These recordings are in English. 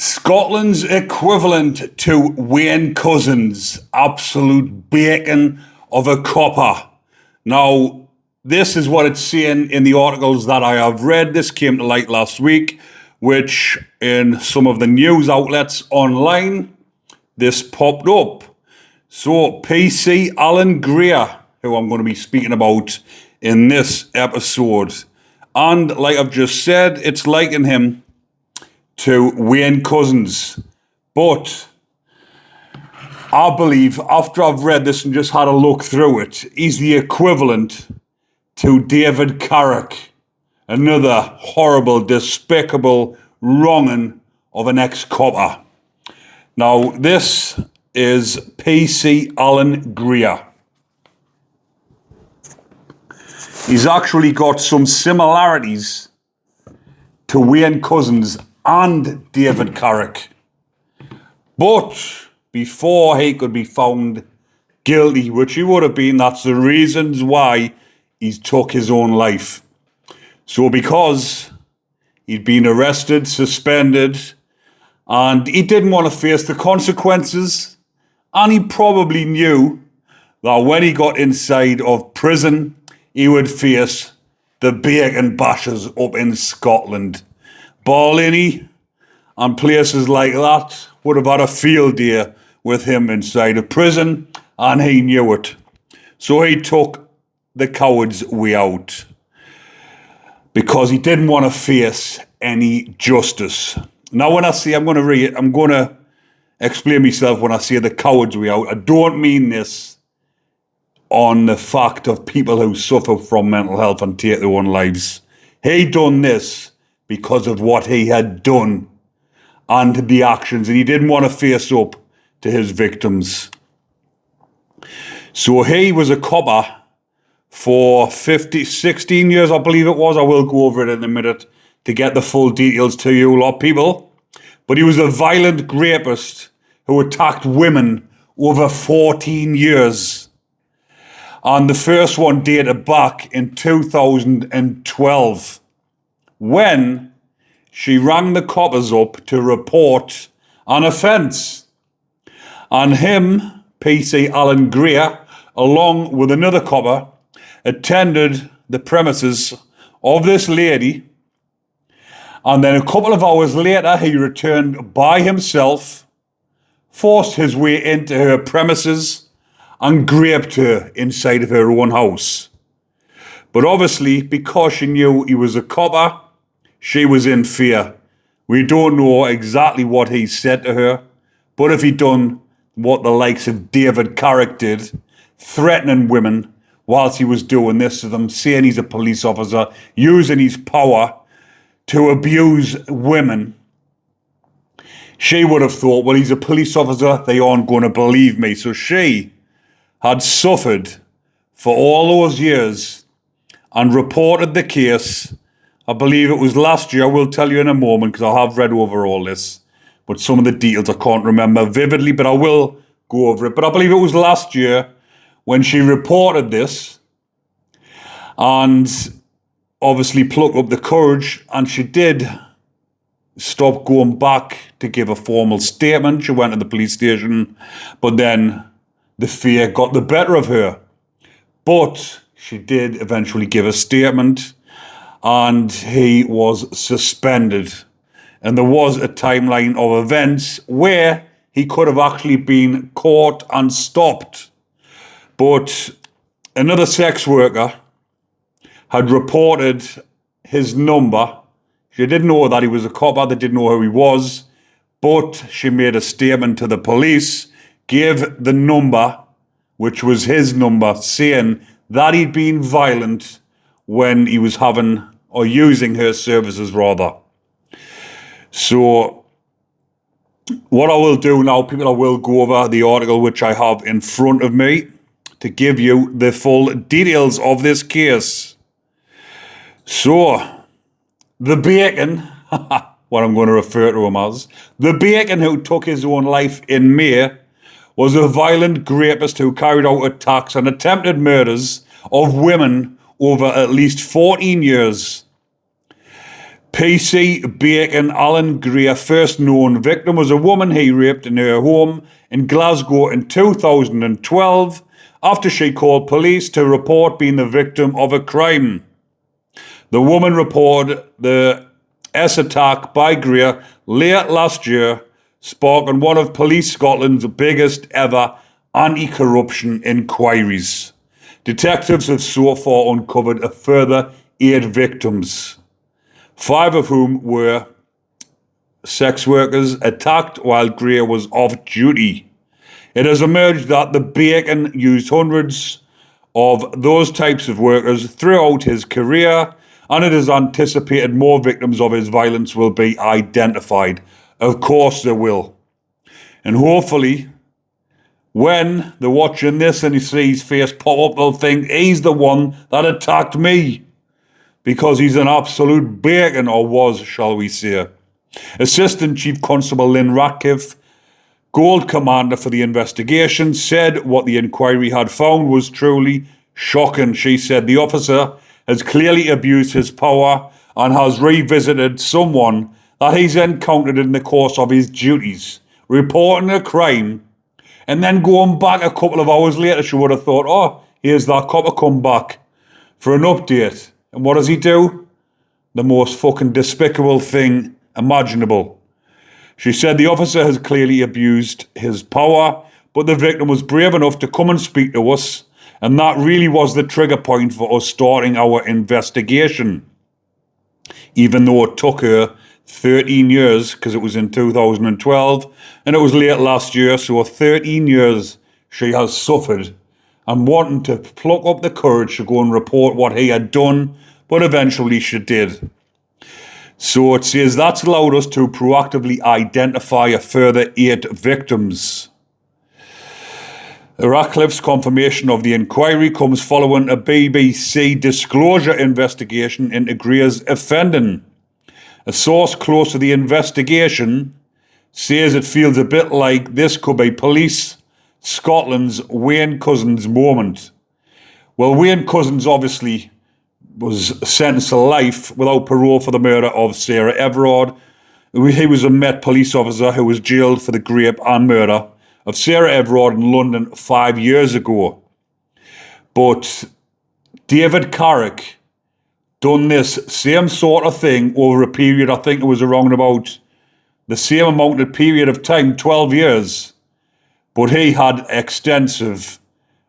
Scotland's equivalent to Wayne Couzens, absolute bacon of a copper. Now, this is what it's saying in the articles that I have read. This came to light last week, which in some of the news outlets online, this popped up. So, PC Allan Greer, who I'm going to be speaking about in this episode. And like I've just said, it's liking him to Wayne Couzens. But I believe after I've read this and just had a look through it, he's the equivalent to David Carrick, another horrible, despicable wronging of an ex-copper. Now, this is PC Allan Greer. He's actually got some similarities to Wayne Couzens and David Carrick. But before he could be found guilty, which he would have been, that's the reasons why he's took his own life. So because he'd been arrested, suspended, and he didn't want to face the consequences, and he probably knew that when he got inside of prison, he would face the bacon bashers up in Scotland. Barlinnie and places like that would have had a field day with him inside of prison, and he knew it. So he took the coward's way out because he didn't want to face any justice. Now, when I say I'm going to explain myself when I say the coward's way out. I don't mean this on the fact of people who suffer from mental health and take their own lives. He done this because of what he had done and the actions, and he didn't want to face up to his victims. So he was a copper for 16 years, I believe it was. I will go over it in a minute to get the full details to you lot, people. But he was a violent rapist who attacked women over 14 years. And the first one dated back in 2012 when she rang the coppers up to report an offence. And him, PC Allan Greer, along with another copper, attended the premises of this lady. And then a couple of hours later, he returned by himself, forced his way into her premises, and raped her inside of her own house. But obviously, because she knew he was a copper, she was in fear. We don't know exactly what he said to her, but if he'd done what the likes of David Carrick did, threatening women whilst he was doing this to them, saying he's a police officer, using his power to abuse women, she would have thought, well, he's a police officer, they aren't going to believe me. So she had suffered for all those years and reported the case. I believe it was last year. I will tell you in a moment because I have read over all this, but some of the details I can't remember vividly, but I will go over it. But I believe it was last year when she reported this and obviously plucked up the courage, and she did stop going back to give a formal statement. She went to the police station, but then the fear got the better of her. But she did eventually give a statement, and he was suspended. And there was a timeline of events where he could have actually been caught and stopped. But another sex worker had reported his number. She didn't know that he was a copper, they didn't know who he was, but she made a statement to the police, gave the number, which was his number, saying that he'd been violent when he was having, or using her services rather. So what I will do now, people, I will go over the article which I have in front of me to give you the full details of this case. So, the bacon, what I'm going to refer to him as, the bacon who took his own life in May was a violent rapist who carried out attacks and attempted murders of women over at least 14 years. PC Allan Greer, first known victim, was a woman he raped in her home in Glasgow in 2012 after she called police to report being the victim of a crime. The woman reported the attack by Greer late last year, sparking one of Police Scotland's biggest ever anti-corruption inquiries. Detectives have so far uncovered a further 8 victims, 5 of whom were sex workers attacked while Greer was off duty. It has emerged that the Bacon used hundreds of those types of workers throughout his career, and it is anticipated more victims of his violence will be identified. Of course there will. And hopefully, when they're watching this and he sees his face pop up, they'll think he's the one that attacked me. Because he's an absolute bacon, or was, shall we say. Assistant Chief Constable Lynn Ratcliffe, Gold Commander for the investigation, said what the inquiry had found was truly shocking. She said the officer has clearly abused his power and has revisited someone that he's encountered in the course of his duties, reporting a crime, and then going back a couple of hours later. She would have thought, oh, here's that copper come back for an update. And what does he do? The most fucking despicable thing imaginable. She said the officer has clearly abused his power, but the victim was brave enough to come and speak to us, and that really was the trigger point for us starting our investigation. Even though it took her 13 years, because it was in 2012, and it was late last year, so 13 years she has suffered, and wanting to pluck up the courage to go and report what he had done, but eventually she did. So it says that's allowed us to proactively identify a further 8 victims. Ratcliffe's confirmation of the inquiry comes following a BBC disclosure investigation into Greer's offending. A source close to the investigation says it feels a bit like this could be Police Scotland's Wayne Couzens moment. Well, Wayne Couzens obviously was sentenced to life without parole for the murder of Sarah Everard. He was a Met police officer who was jailed for the rape and murder of Sarah Everard in London 5 years ago. But David Carrick done this same sort of thing over a period, I think it was around about the same amount of period of time, 12 years. But he had extensive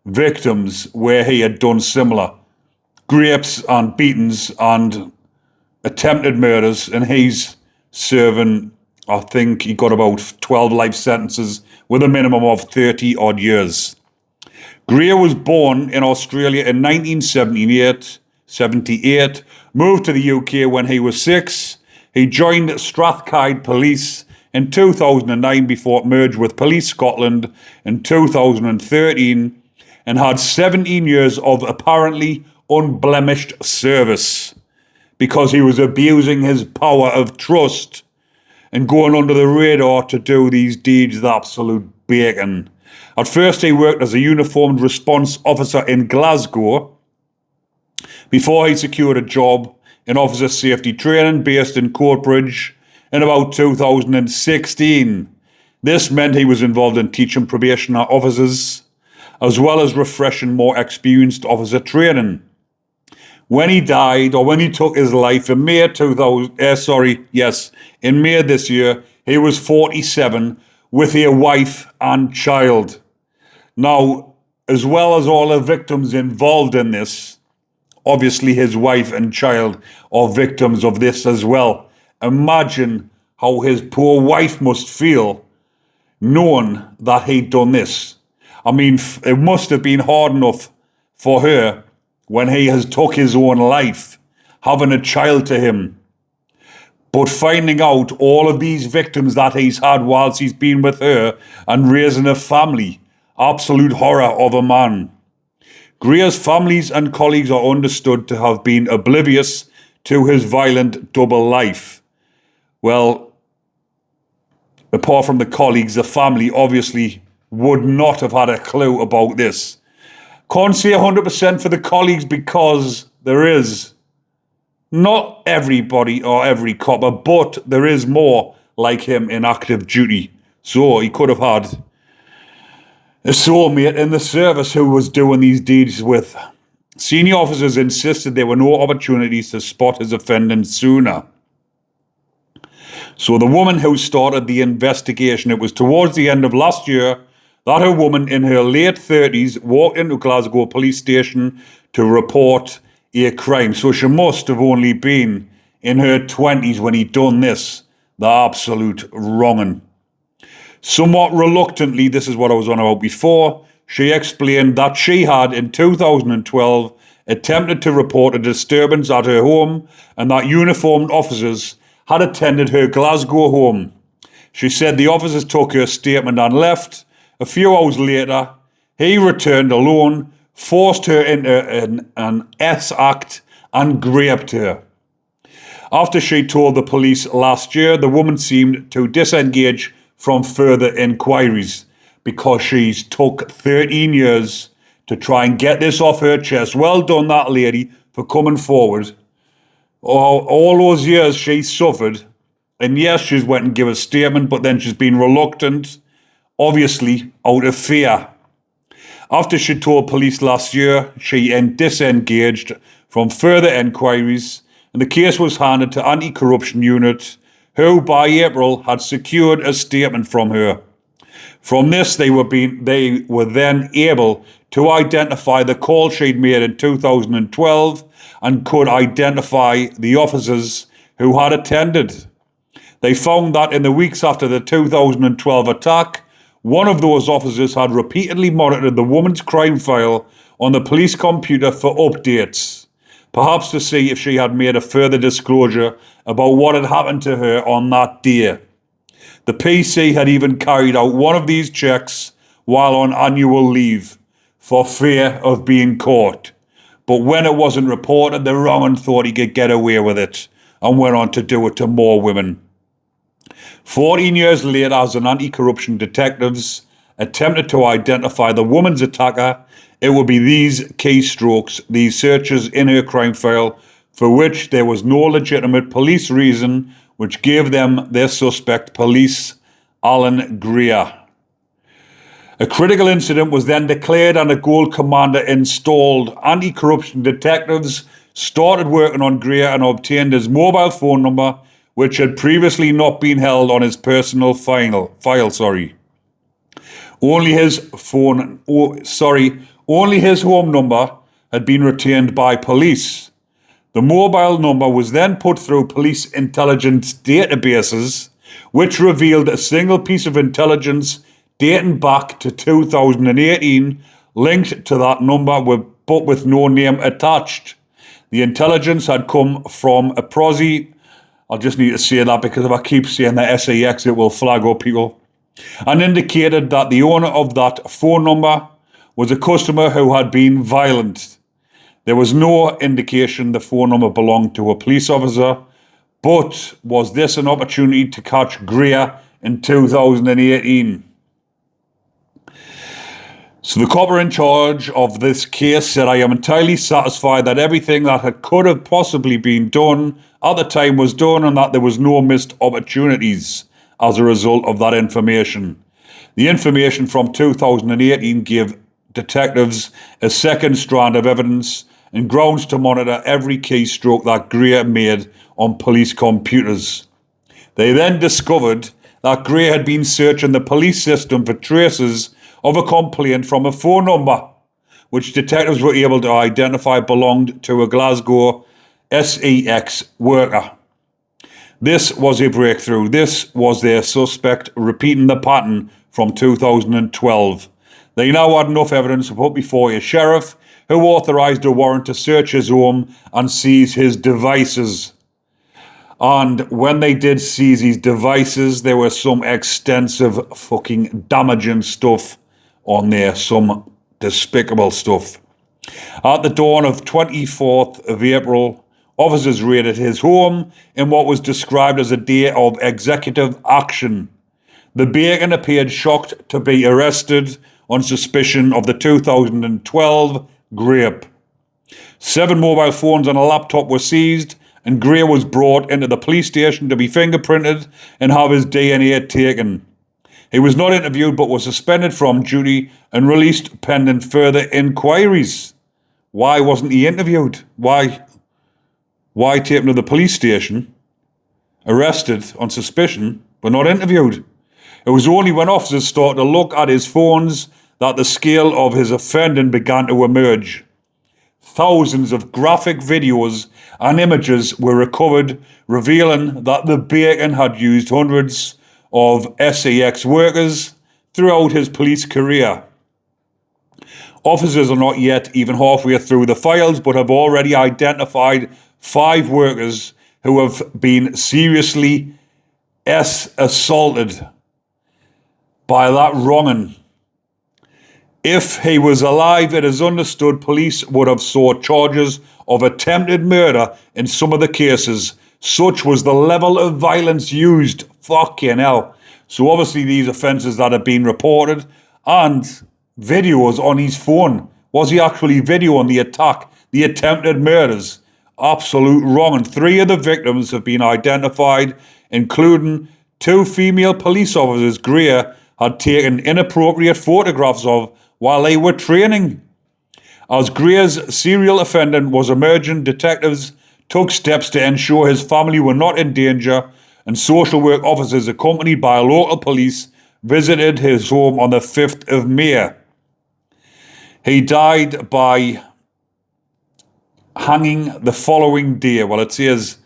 victims where he had done similar rapes and beatings and attempted murders, and he's serving, I think he got about 12 life sentences with a minimum of 30 odd years. Greer was born in Australia in 1978, moved to the UK when he was 6. He joined Strathclyde Police in 2009 before it merged with Police Scotland in 2013, and had 17 years of apparently unblemished service because he was abusing his power of trust and going under the radar to do these deeds of absolute bacon. At first he worked as a uniformed response officer in Glasgow before he secured a job in officer safety training based in Coatbridge in about 2016. This meant he was involved in teaching probationary officers as well as refreshing more experienced officer training. When he died, or when he took his life in May in May this year, he was 47 with a wife and child. Now, as well as all the victims involved in this, obviously his wife and child are victims of this as well. Imagine how his poor wife must feel knowing that he'd done this. I mean, it must have been hard enough for her when he has took his own life, having a child to him. But finding out all of these victims that he's had whilst he's been with her and raising a family, absolute horror of a man. Greer's families and colleagues are understood to have been oblivious to his violent double life. Well, apart from the colleagues, the family obviously would not have had a clue about this. Can't say 100% for the colleagues because there is Not everybody or every copper, but there is more like him in active duty. So he could have had a soulmate in the service who was doing these deeds with. Senior officers insisted there were no opportunities to spot his offending sooner. So the woman who started the investigation, it was towards the end of last year that a woman in her late 30s walked into Glasgow police station to report a crime. So she must have only been in her 20s when he done this. The absolute wronging. Somewhat reluctantly, this is what I was on about before, she explained that she had, in 2012, attempted to report a disturbance at her home and that uniformed officers had attended her Glasgow home. She said the officers took her statement and left. A few hours later, he returned alone, forced her into an S-act and raped her. After she told the police last year, the woman seemed to disengage from further inquiries because she's took 13 years to try and get this off her chest. Well done, that lady, for coming forward. All those years she suffered, and yes, she's went and give a statement, but then she's been reluctant, obviously out of fear. After she told police last year, she disengaged from further inquiries, and the case was handed to Anti-Corruption Unit, who by April had secured a statement from her. From this, they were then able to identify the call she'd made in 2012 and could identify the officers who had attended. They found that in the weeks after the 2012 attack, one of those officers had repeatedly monitored the woman's crime file on the police computer for updates, perhaps to see if she had made a further disclosure about what had happened to her on that day. The PC had even carried out one of these checks while on annual leave for fear of being caught. But when it wasn't reported, the wrong'un thought he could get away with it and went on to do it to more women. 14 years later, as an anti-corruption detectives attempted to identify the woman's attacker, it would be these keystrokes, these searches in her crime file, for which there was no legitimate police reason, which gave them their suspect, PC Allan Greer. A critical incident was then declared and a gold commander installed. Anti-corruption detectives started working on Greer and obtained his mobile phone number, which had previously not been held on his personal file. Only his home number had been retained by police. The mobile number was then put through police intelligence databases, which revealed a single piece of intelligence dating back to 2018 linked to that number but with no name attached. The intelligence had come from a prosy. I'll just need to say that because if I keep saying the SEX, it will flag up people. And indicated that the owner of that phone number was a customer who had been violent. There was no indication the phone number belonged to a police officer, but was this an opportunity to catch Greer in 2018? So the copper in charge of this case said, "I am entirely satisfied that everything that could have possibly been done at the time was done and that there was no missed opportunities as a result of that information. The information from 2018 gave detectives a second strand of evidence and grounds to monitor every keystroke that Greer made on police computers. They then discovered that Greer had been searching the police system for traces of a complaint from a phone number, which detectives were able to identify belonged to a Glasgow SEX worker. This was a breakthrough. This was their suspect repeating the pattern from 2012. They now had enough evidence to put before a sheriff who authorised a warrant to search his home and seize his devices. And when they did seize his devices, there was some extensive fucking damaging stuff on there, some despicable stuff. At the dawn of 24th of April, officers raided his home in what was described as a day of executive action. The bacon appeared shocked to be arrested on suspicion of the 2012 rape. 7 mobile phones and a laptop were seized, and Greer was brought into the police station to be fingerprinted and have his DNA taken. He was not interviewed but was suspended from duty and released pending further inquiries. Why wasn't he interviewed? Why take him to the police station, arrested on suspicion, but not interviewed? It was only when officers started to look at his phones that the scale of his offending began to emerge. Thousands of graphic videos and images were recovered, revealing that the Bacon had used hundreds of SAX workers throughout his police career. Officers are not yet even halfway through the files, but have already identified 5 workers who have been seriously assaulted by that wronging. If he was alive, it is understood police would have sought charges of attempted murder in some of the cases. Such was the level of violence used. Fucking hell. So obviously these offences that have been reported and videos on his phone. Was he actually videoing the attack, the attempted murders? Absolute wrong. And 3 of the victims have been identified, including 2 female police officers Greer had taken inappropriate photographs of while they were training. As Greer's serial offending was emerging, detectives took steps to ensure his family were not in danger, and social work officers accompanied by local police visited his home on the 5th of May. He died by hanging the following day. Well, it says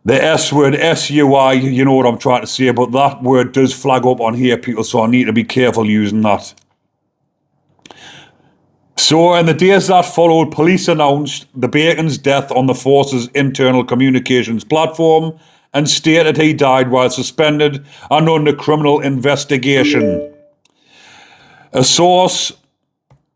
the S word, S-U-I, you know what I'm trying to say, but that word does flag up on here, people, so I need to be careful using that. So in the days that followed, police announced the Bacon's death on the force's internal communications platform and stated he died while suspended and under criminal investigation. A source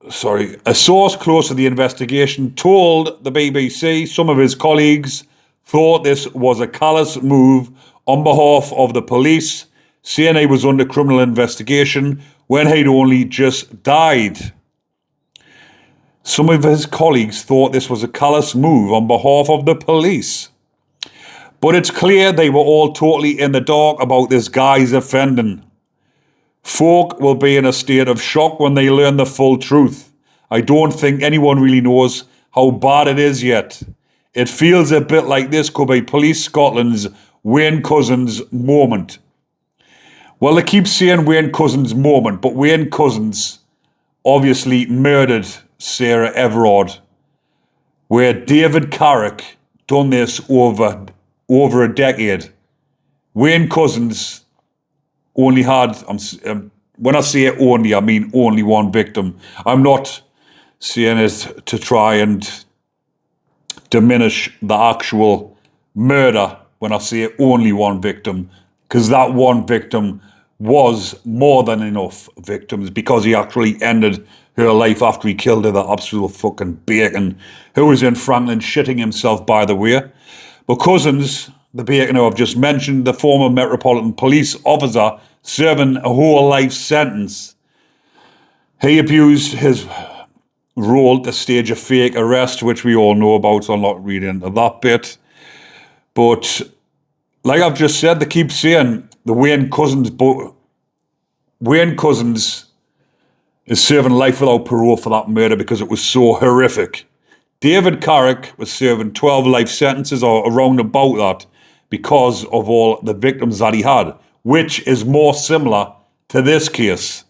close to the investigation told the BBC some of his colleagues thought this was a callous move on behalf of the police, saying he was under criminal investigation when he'd only just died. Some of his colleagues thought this was a callous move on behalf of the police. But it's clear they were all totally in the dark about this guy's offending. Folk will be in a state of shock when they learn the full truth. I don't think anyone really knows how bad it is yet. It feels a bit like this could be Police Scotland's Wayne Couzens moment. Well, they keep saying Wayne Couzens moment, but Wayne Couzens obviously murdered Sarah Everard, where David Carrick done this over a decade. Wayne Couzens only had, when I say only, I mean only one victim. I'm not saying it to try and diminish the actual murder when I say only one victim, because that one victim was more than enough victims, because he actually ended her life after he killed her, the absolute fucking Bacon, who was in Franklin shitting himself, by the way. But Couzens, the Bacon who I've just mentioned, the former Metropolitan Police officer serving a whole life sentence, he abused his role to stage a fake arrest, which we all know about, so I'll not read into that bit. But like I've just said, they keep saying the Wayne Couzens is serving life without parole for that murder because it was so horrific. David Carrick was serving 12 life sentences or around about that because of all the victims that he had, which is more similar to this case.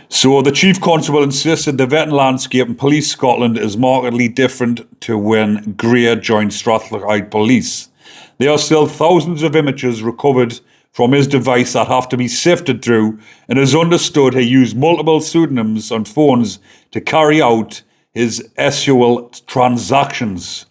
So the Chief Constable insisted the vetting landscape in Police Scotland is markedly different to when Greer joined Strathclyde Police. There are still thousands of images recovered from his device that have to be sifted through, and it is understood he used multiple pseudonyms and phones to carry out his SUL transactions.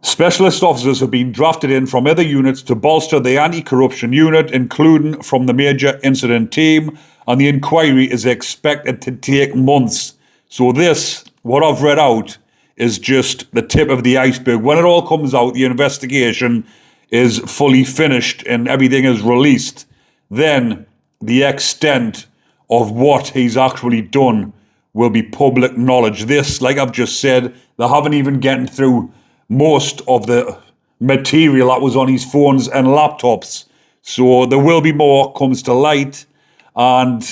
Specialist officers have been drafted in from other units to bolster the anti-corruption unit, including from the Major Incident Team, and the inquiry is expected to take months. So this, what I've read out, is just the tip of the iceberg. When it all comes out, the investigation is fully finished and everything is released, then the extent of what he's actually done will be public knowledge. This, like I've just said, They haven't even gotten through most of the material that was on his phones and laptops. So there will be more comes to light, and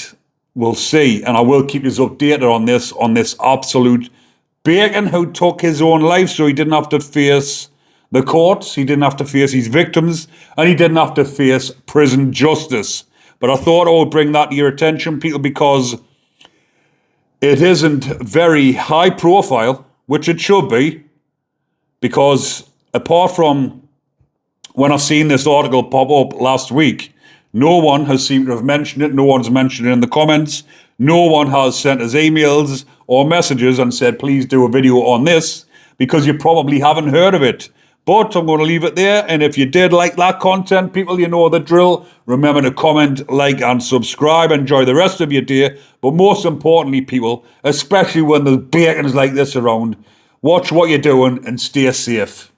we'll see. And I will keep you updated on this absolute bacon who took his own life, so he didn't have to face the courts, he didn't have to face his victims, and he didn't have to face prison justice. But I thought I would bring that to your attention, people, because it isn't very high profile, which it should be, because apart from when I seen this article pop up last week, no one has seemed to have mentioned it. No one's mentioned it in the comments. No one has sent us emails or messages and said, please do a video on this, because you probably haven't heard of it. But I'm going to leave it there. And if you did like that content, people, you know the drill. Remember to comment, like, and subscribe. Enjoy the rest of your day. But most importantly, people, especially when there's bacons like this around, watch what you're doing and stay safe.